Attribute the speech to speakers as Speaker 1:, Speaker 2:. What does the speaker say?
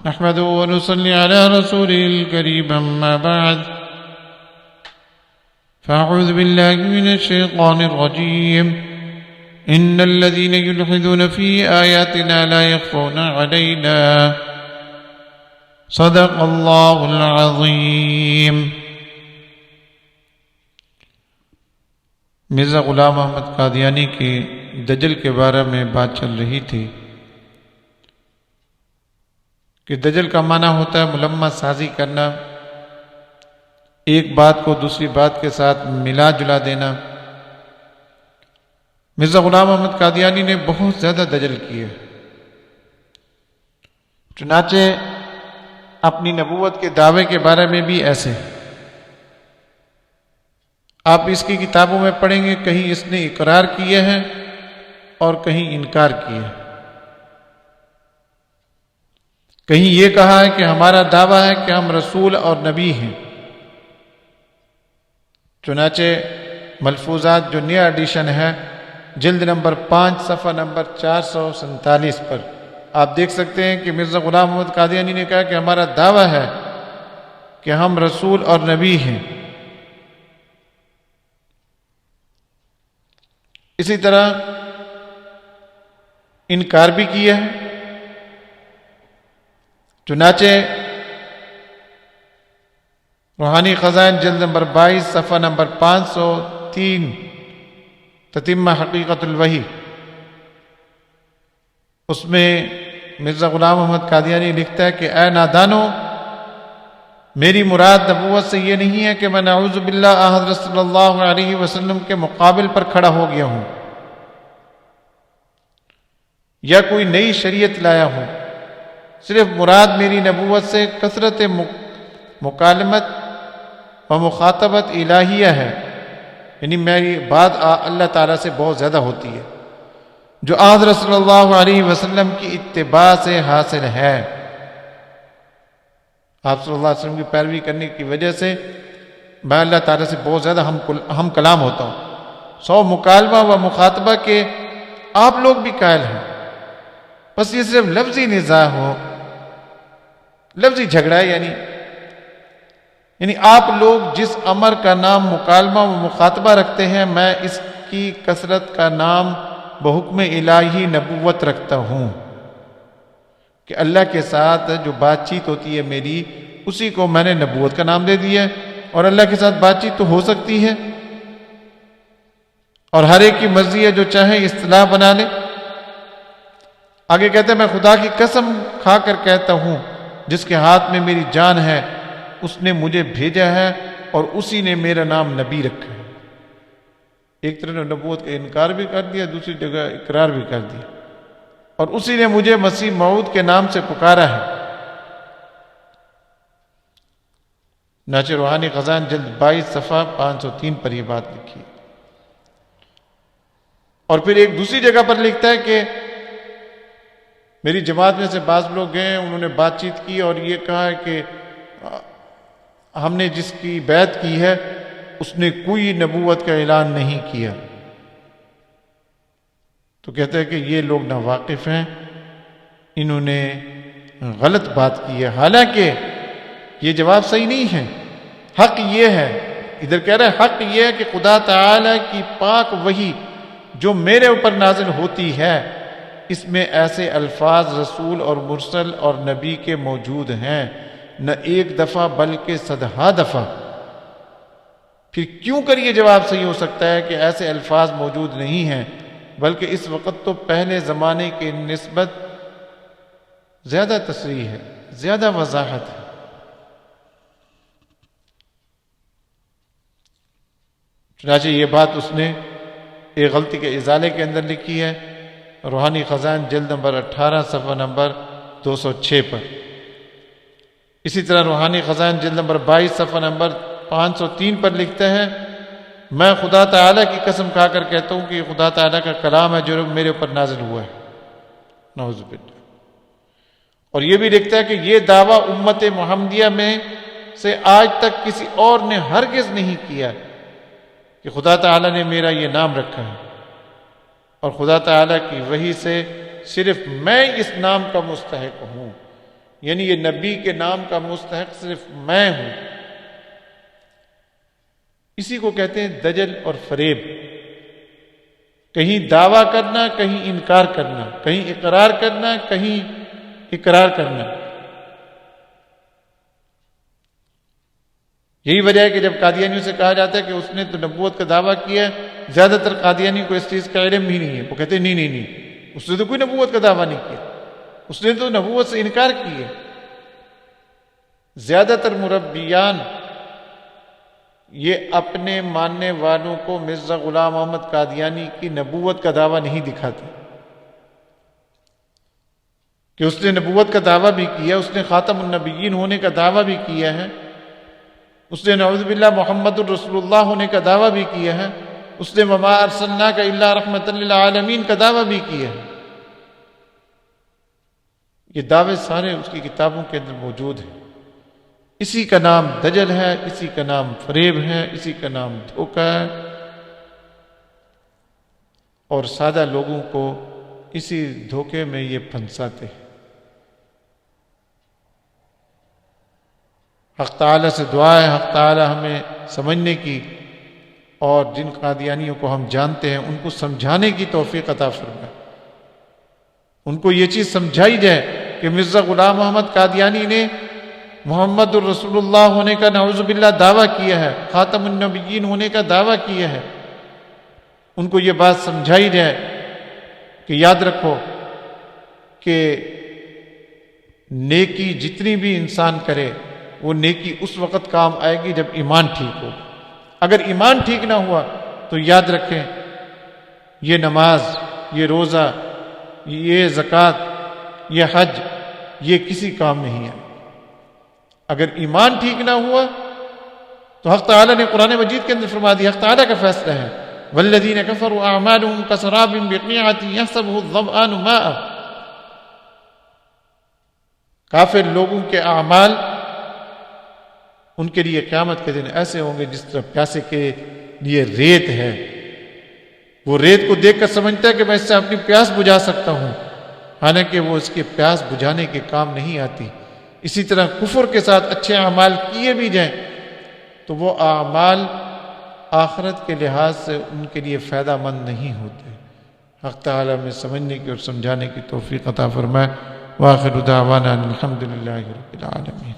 Speaker 1: نحمده ونصلي على رسوله الكريم أما بعد فأعوذ بالله من الشيطان الرجيم إن الذين يلحدون في آياتنا لا يخفون علينا صدق الله العظيم۔ مرزا غلام احمد قادیانی کے دجل کے بارے میں بات چل رہی تھی کہ دجل کا معنی ہوتا ہے ملمس سازی کرنا، ایک بات کو دوسری بات کے ساتھ ملا جلا دینا۔ مرزا غلام احمد قادیانی نے بہت زیادہ دجل کیے، چنانچہ اپنی نبوت کے دعوے کے بارے میں بھی ایسے آپ اس کی کتابوں میں پڑھیں گے، کہیں اس نے اقرار کیے ہیں اور کہیں انکار کیے ہیں۔ کہیں یہ کہا ہے کہ ہمارا دعویٰ ہے کہ ہم رسول اور نبی ہیں، چنانچہ ملفوظات جو نیا ایڈیشن ہے جلد نمبر 5 صفحہ نمبر 447 پر آپ دیکھ سکتے ہیں کہ مرزا غلام احمد قادیانی نے کہا کہ ہمارا دعویٰ ہے کہ ہم رسول اور نبی ہیں۔ اسی طرح انکار بھی کیا ہے، چنانچہ روحانی خزائن جلد نمبر 22 صفحہ نمبر 503 تتمہ حقیقت الوحی، اس میں مرزا غلام احمد قادیانی لکھتا ہے کہ اے نادانو، میری مراد نبوت سے یہ نہیں ہے کہ میں نعوذ باللہ حضرت صلی اللہ علیہ وسلم کے مقابل پر کھڑا ہو گیا ہوں یا کوئی نئی شریعت لایا ہوں، صرف مراد میری نبوت سے کثرت مکالمت و مخاطبت الہیہ ہے، یعنی میری بات اللہ تعالیٰ سے بہت زیادہ ہوتی ہے جو حضرت صلی اللہ علیہ وسلم کی اتباع سے حاصل ہے۔ آپ صلی اللہ علیہ وسلم کی پیروی کرنے کی وجہ سے میں اللہ تعالیٰ سے بہت زیادہ ہم کلام ہوتا ہوں۔ 100 مکالمہ و مخاطبہ کے آپ لوگ بھی قائل ہیں، بس یہ صرف لفظی نزاع ہو، لفظی جھگڑا ہے، یعنی آپ لوگ جس امر کا نام مکالمہ و مخاطبہ رکھتے ہیں، میں اس کی کثرت کا نام بحکم الہی نبوت رکھتا ہوں کہ اللہ کے ساتھ جو بات چیت ہوتی ہے میری، اسی کو میں نے نبوت کا نام دے دیا ہے، اور اللہ کے ساتھ بات چیت تو ہو سکتی ہے اور ہر ایک کی مرضی ہے جو چاہے اصطلاح بنا لے۔ آگے کہتے ہیں میں خدا کی قسم کھا کر کہتا ہوں جس کے ہاتھ میں میری جان ہے، اس نے مجھے بھیجا ہے اور اسی نے میرا نام نبی رکھا ہے۔ ایک طرح نے نبوت کا انکار بھی کر دیا، دوسری جگہ اقرار بھی کر دیا، اور اسی نے مجھے مسیح موعود کے نام سے پکارا ہے۔ چنانچہ روحانی خزائن جلد 22 صفحہ 503 پر یہ بات لکھی۔ اور پھر ایک دوسری جگہ پر لکھتا ہے کہ میری جماعت میں سے بعض لوگ گئے، انہوں نے بات چیت کی اور یہ کہا ہے کہ ہم نے جس کی بیعت کی ہے اس نے کوئی نبوت کا اعلان نہیں کیا۔ تو کہتے ہیں کہ یہ لوگ ناواقف ہیں، انہوں نے غلط بات کی ہے، حالانکہ یہ جواب صحیح نہیں ہے۔ حق یہ ہے، ادھر کہہ رہے ہیں حق یہ ہے کہ خدا تعالی کی پاک وحی جو میرے اوپر نازل ہوتی ہے، اس میں ایسے الفاظ رسول اور مرسل اور نبی کے موجود ہیں، نہ ایک دفعہ بلکہ صدہا دفعہ۔ پھر کیوں کر یہ جواب صحیح ہو سکتا ہے کہ ایسے الفاظ موجود نہیں ہیں، بلکہ اس وقت تو پہلے زمانے کے نسبت زیادہ تصریح ہے، زیادہ وضاحت ہے۔ چنانچہ یہ بات اس نے ایک غلطی کے ازالے کے اندر لکھی ہے، روحانی خزائن جلد نمبر 18 صفحہ نمبر 206 پر۔ اسی طرح روحانی خزائن جلد نمبر 22 صفحہ نمبر 503 پر لکھتے ہیں میں خدا تعالیٰ کی قسم کھا کر کہتا ہوں کہ یہ خدا تعالیٰ کا کلام ہے جو میرے اوپر نازل ہوا ہے، نعوذ باللہ۔ اور یہ بھی لکھتا ہے کہ یہ دعویٰ امت محمدیہ میں سے آج تک کسی اور نے ہرگز نہیں کیا کہ خدا تعالیٰ نے میرا یہ نام رکھا ہے، اور خدا تعالیٰ کی وحی سے صرف میں اس نام کا مستحق ہوں۔ یعنی یہ نبی کے نام کا مستحق صرف میں ہوں۔ اسی کو کہتے ہیں دجل اور فریب، کہیں دعویٰ کرنا، کہیں انکار کرنا، کہیں اقرار کرنا، کہیں اقرار کرنا۔ یہی وجہ ہے کہ جب قادیانیوں سے کہا جاتا ہے کہ اس نے تو نبوت کا دعویٰ کیا ہے، زیادہ تر قادیانی کو اس چیز کا علم ہی نہیں ہے، وہ کہتے ہیں نہیں نہیں نہیں، اس نے تو کوئی نبوت کا دعویٰ نہیں کیا، اس نے تو نبوت سے انکار کیا۔ زیادہ تر مربیان یہ اپنے ماننے والوں کو مرزا غلام محمد قادیانی کی نبوت کا دعویٰ نہیں دکھاتے کہ اس نے نبوت کا دعویٰ بھی کیا، اس نے خاتم النبیین ہونے کا دعویٰ بھی کیا ہے، اس نے نعوذ باللہ محمد الرسول اللہ ہونے کا دعویٰ بھی کیا ہے، اس نے وما ارسلناک الا رحمۃ للعالمین کا دعویٰ بھی کیا ہے۔ یہ دعوے سارے اس کی کتابوں کے اندر موجود ہیں۔ اسی کا نام دجل ہے، اسی کا نام فریب ہے، اسی کا نام دھوکہ ہے، اور سادہ لوگوں کو اسی دھوکے میں یہ پھنساتے ہیں۔ حق تعالیٰ سے دعا ہے حق تعالیٰ ہمیں سمجھنے کی، اور جن قادیانیوں کو ہم جانتے ہیں ان کو سمجھانے کی توفیق عطا فرمائے، ان کو یہ چیز سمجھائی جائے کہ مرزا غلام محمد قادیانی نے محمد الرسول اللہ ہونے کا نعوذ باللہ دعویٰ کیا ہے، خاتم النبیین ہونے کا دعویٰ کیا ہے۔ ان کو یہ بات سمجھائی جائے کہ یاد رکھو کہ نیکی جتنی بھی انسان کرے وہ نیکی اس وقت کام آئے گی جب ایمان ٹھیک ہو۔ اگر ایمان ٹھیک نہ ہوا تو یاد رکھیں یہ نماز، یہ روزہ، یہ زکوٰۃ، یہ حج، یہ کسی کام نہیں ہے۔ اگر ایمان ٹھیک نہ ہوا تو حق تعالیٰ نے قرآن مجید کے اندر فرما دیا، حق تعالیٰ کا فیصلہ ہے والذین کفروا اعمالهم کسراب بقیعۃ یحسبہ الظمآن ماء۔ کافر لوگوں کے اعمال ان کے لیے قیامت کے دن ایسے ہوں گے جس طرح پیاسے کے لیے ریت ہے، وہ ریت کو دیکھ کر سمجھتا ہے کہ میں اس سے اپنی پیاس بجھا سکتا ہوں، حالانکہ وہ اس کی پیاس بجھانے کے کام نہیں آتی۔ اسی طرح کفر کے ساتھ اچھے اعمال کیے بھی جائیں تو وہ اعمال آخرت کے لحاظ سے ان کے لیے فائدہ مند نہیں ہوتے۔ حق تعالیٰ میں سمجھنے کی اور سمجھانے کی توفیق عطا فرمائے۔ وآخر دعوانا الحمد للہ رب العالمین۔